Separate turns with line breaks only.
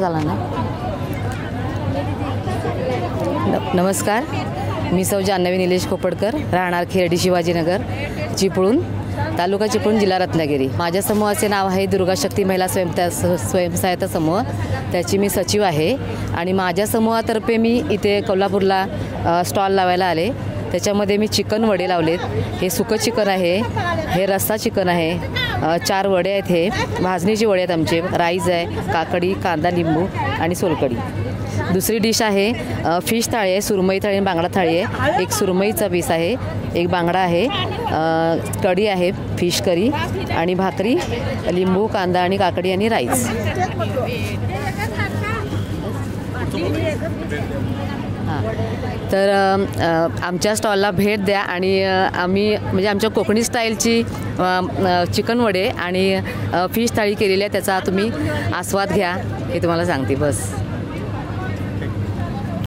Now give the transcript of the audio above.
झाला ना. नमस्कार, मी सौ जान्हवी निलेश खोपडकर, राहणार खेरडी शिवाजीनगर, चिपळूण, तालुका चिपळूण, जिल्हा रत्नागिरी. माझ्या समूहाचे नाव आहे दुर्गा शक्ती महिला स्वयंसहायता समूह. त्याची मी सचिव आहे आणि माझ्या समूहातर्फे मी इथे कोल्हापूरला स्टॉल लावायला आले. त्याच्यामध्ये मी चिकन वडे लावलेत. हे सुकं चिकन आहे, हे रस्सा चिकन आहे, 4 वडे आहेत, हे भाजणीचे वडे आहेत आमचे, राईस आहे, काकडी, कांदा, लिंबू आणि सोलकढी. दुसरी डिश आहे फिश थाळी आहे, सुरमई थाळी आणि बांगडा थाळी आहे. एक सुरमईचा पीस आहे, एक बांगडा आहे, कढी आहे, फिश करी आणि भाकरी, लिंबू, कांदा आणि काकडी आणि राईस. तर आमच्या स्टॉलला भेट द्या आणि आम्ही म्हणजे आमच्या कोकणी स्टाईलची चिकन वडे आणि फिश थाळी केलेली आहे, त्याचा तुम्ही आस्वाद घ्या हे तुम्हाला सांगते. बस.